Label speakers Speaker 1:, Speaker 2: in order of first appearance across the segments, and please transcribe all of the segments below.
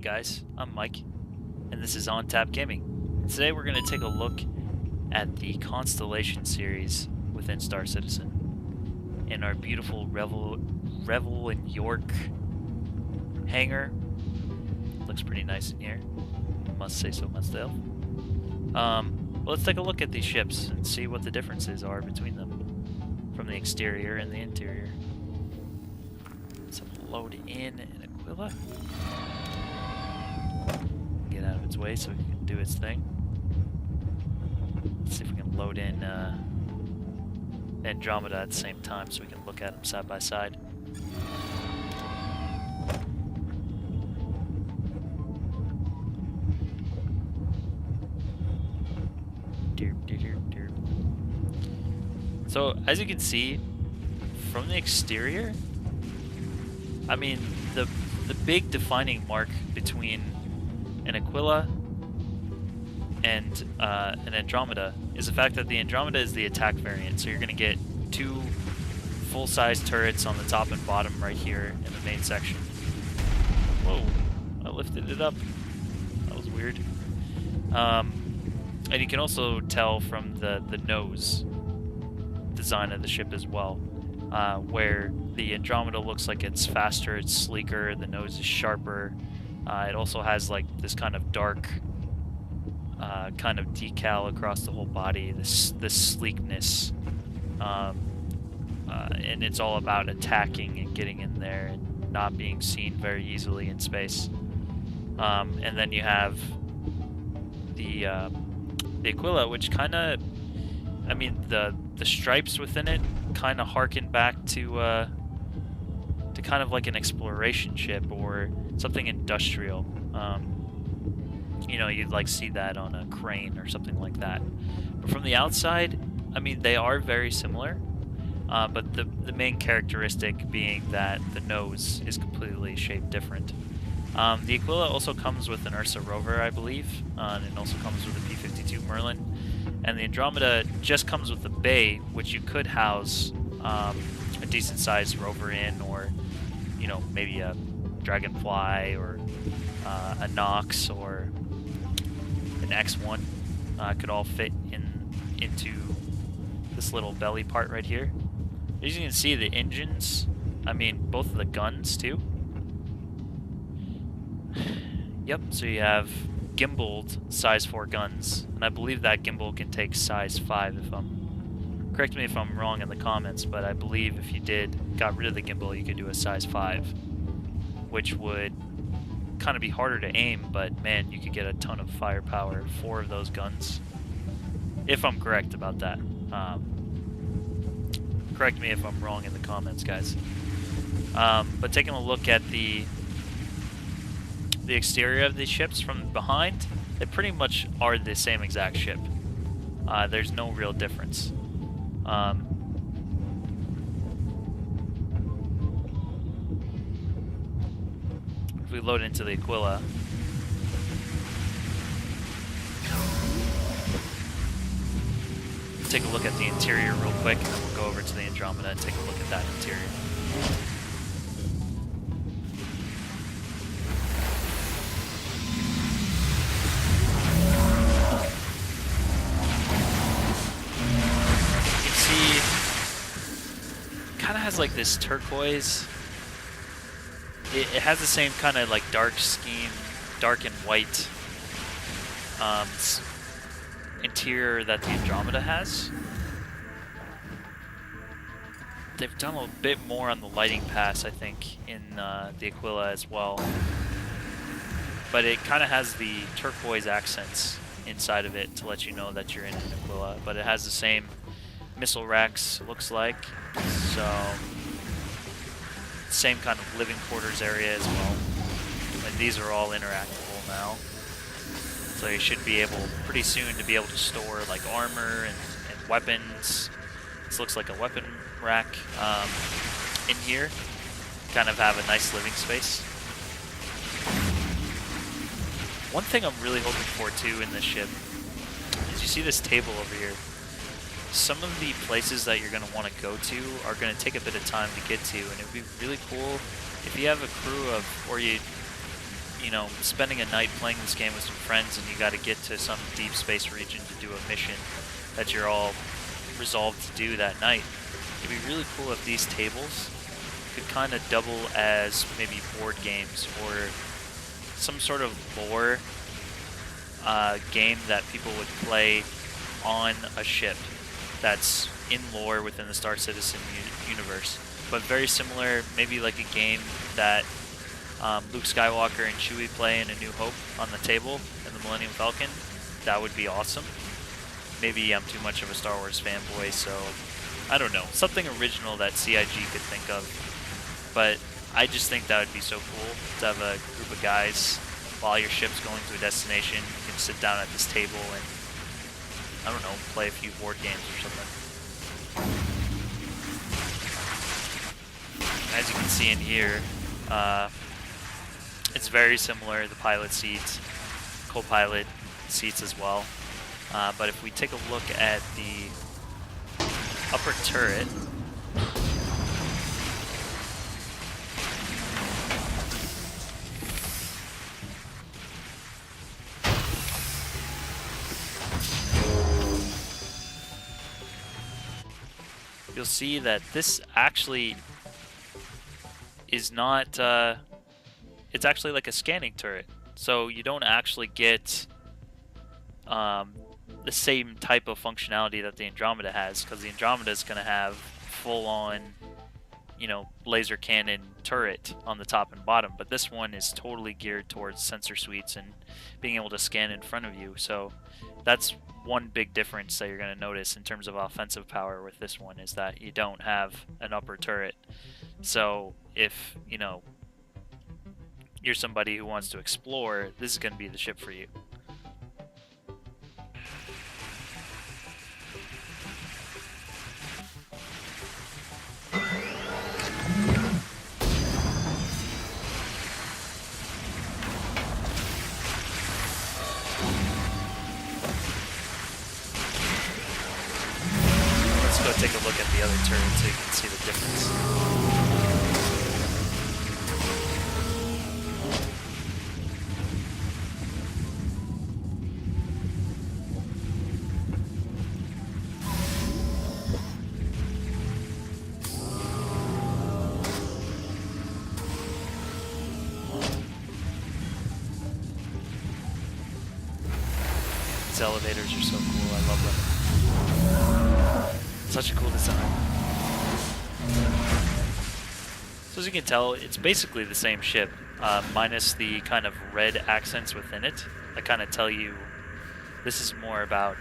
Speaker 1: guys, I'm Mike, and this is On Tap Gaming. Today we're going to take a look at the Constellation series within Star Citizen in our beautiful Revel in York hangar. Looks pretty nice in here, must say so myself. Let's take a look at these ships and see what the differences are between them from the exterior and the interior. So load in an Aquila. Get out of its way so it can do its thing. Let's see if we can load in Andromeda at the same time so we can look at them side by side. So as you can see from the exterior, I mean the big defining mark between an Aquila and an Andromeda is the fact that the Andromeda is the attack variant. So you're going to get two full-size turrets on the top and bottom right here in the main section. Whoa, I lifted it up. That was weird. And you can also tell from the nose design of the ship as well, where the Andromeda looks like it's faster, it's sleeker, the nose is sharper. It also has like this kind of dark kind of decal across the whole body, this sleekness, and it's all about attacking and getting in there and not being seen very easily in space. And then you have the Aquila, which kind of, I mean, the stripes within it kind of harken back to kind of like an exploration ship or something industrial. You know, you'd like see that on a crane or something like that. But from the outside, I mean, they are very similar, but the main characteristic being that the nose is completely shaped different. The Aquila also comes with an Ursa rover, I believe, and it also comes with a P-52 Merlin. And the Andromeda just comes with the bay, which you could house a decent-sized rover in, or, you know, maybe a Dragonfly or a Nox or an X1 could all fit into this little belly part right here. As you can see, the engines, I mean, both of the guns too. Yep, so you have gimbaled size 4 guns, and I believe that gimbal can take size 5 if correct me if I'm wrong in the comments, but I believe if you got rid of the gimbal, you could do a size 5, which would kind of be harder to aim, but man, you could get a ton of firepower, 4 of those guns, if I'm correct about that. Correct me if I'm wrong in the comments, guys. But taking a look at the exterior of these ships from behind, they pretty much are the same exact ship. There's no real difference. If we load into the Aquila, take a look at the interior real quick, and then we'll go over to the Andromeda and take a look at that interior. Has like this turquoise. It has the same kind of like dark scheme, dark and white interior that the Andromeda has. They've done a bit more on the lighting pass, I think, in the Aquila as well. But it kind of has the turquoise accents inside of it to let you know that you're in an Aquila. But it has the same missile racks, looks like. So, same kind of living quarters area as well. And these are all interactable now. So you should be able, pretty soon, to be able to store like armor and weapons. This looks like a weapon rack in here. Kind of have a nice living space. One thing I'm really hoping for too in this ship is you see this table over here. Some of the places that you're going to want to go to are going to take a bit of time to get to, and it would be really cool if you have a crew of, or you you know, spending a night playing this game with some friends and you got to get to some deep space region to do a mission that you're all resolved to do that night. It'd be really cool if these tables could kind of double as maybe board games or some sort of lore game that people would play on a ship that's in lore within the Star Citizen universe, but very similar, maybe like a game that Luke Skywalker and Chewie play in A New Hope on the table in the Millennium Falcon. That would be awesome. Maybe I'm too much of a Star Wars fanboy, so I don't know. Something original that CIG could think of. But I just think that would be so cool to have a group of guys while your ship's going to a destination. You can sit down at this table and, I don't know, play a few board games or something. As you can see in here, it's very similar, the pilot seats, co-pilot seats as well. But if we take a look at the upper turret, you'll see that this actually is not, it's actually like a scanning turret. So you don't actually get the same type of functionality that the Andromeda has, because the Andromeda is going to have full-on, you know, laser cannon turret on the top and bottom, but this one is totally geared towards sensor suites and being able to scan in front of you. So that's one big difference that you're going to notice in terms of offensive power with this one, is that you don't have an upper turret. So if, you know, you're somebody who wants to explore, this is going to be the ship for you. Let's go take a look at the other turret so you can see the difference. These elevators are so cool, I love them. Such a cool design. So as you can tell, it's basically the same ship, minus the kind of red accents within it that kind of tell you this is more about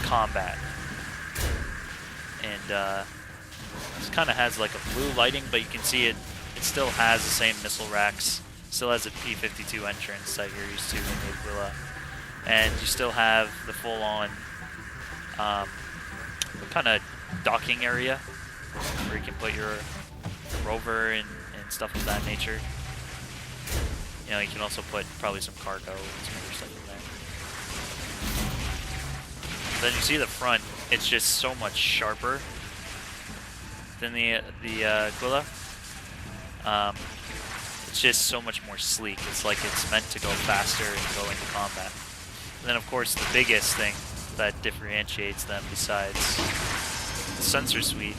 Speaker 1: combat. And this kind of has like a blue lighting, but you can see it still has the same missile racks, still has a P-52 entrance that you're used to in the Aquila. And you still have the full-on kind of docking area where you can put your rover and stuff of that nature. You know, you can also put probably some cargo and some other stuff in there. Then you see the front, it's just so much sharper than the Aquila. It's just so much more sleek. It's like it's meant to go faster and go into combat. And then of course the biggest thing that differentiates them besides the sensor suite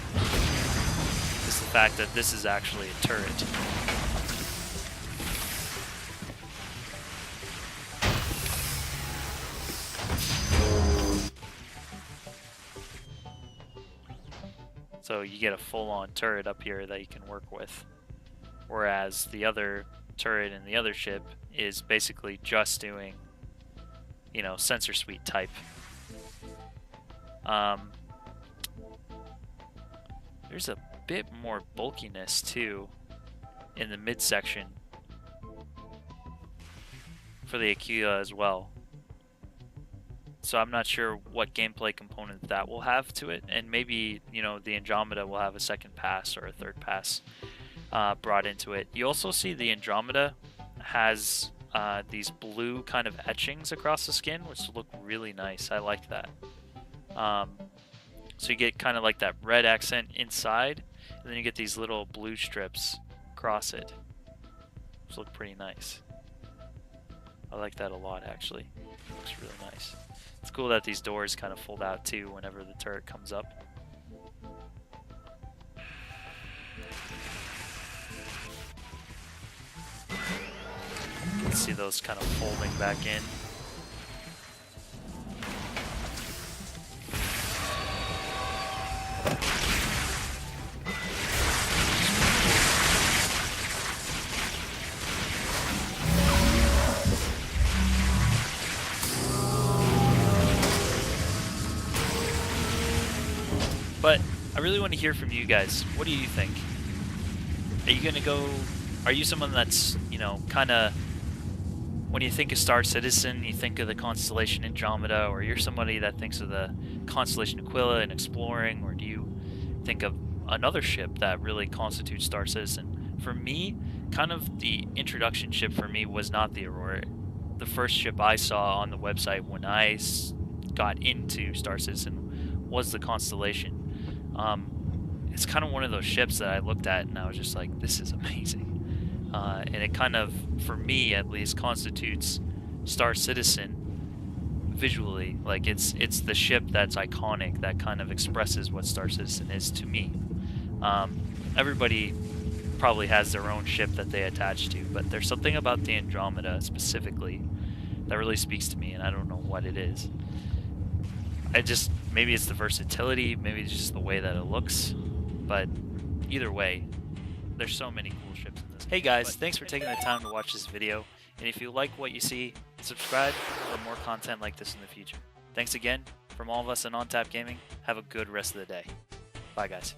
Speaker 1: is the fact that this is actually a turret. So you get a full-on turret up here that you can work with, whereas the other turret in the other ship is basically just doing, you know, sensor suite type. There's a bit more bulkiness too in the midsection for the Aquila as well. So I'm not sure what gameplay component that will have to it, and maybe, you know, the Andromeda will have a second pass or a third pass brought into it. You also see the Andromeda has these blue kind of etchings across the skin, which look really nice. I like that. So you get kind of like that red accent inside, and then you get these little blue strips across it, which look pretty nice. I like that a lot, actually. Looks really nice. It's cool that these doors kind of fold out too whenever the turret comes up. You can see those kind of folding back in. But I really want to hear from you guys. What do you think? Are you going to go... Are you someone that's, you know, kind of... When you think of Star Citizen, you think of the Constellation Andromeda, or you're somebody that thinks of the Constellation Aquila and exploring, or do you think of another ship that really constitutes Star Citizen? For me, kind of the introduction ship for me was not the Aurora. The first ship I saw on the website when I got into Star Citizen was the Constellation. It's kind of one of those ships that I looked at and I was just like, this is amazing. And it kind of, for me at least, constitutes Star Citizen visually. Like it's the ship that's iconic, that kind of expresses what Star Citizen is to me. Everybody probably has their own ship that they attach to, but there's something about the Andromeda specifically that really speaks to me, and I don't know what it is. Maybe it's the versatility, maybe it's just the way that it looks, but either way, there's so many cool ships in this. Hey guys, thanks for taking the time to watch this video, and if you like what you see, subscribe for more content like this in the future. Thanks again, from all of us at OnTap Gaming, have a good rest of the day. Bye guys.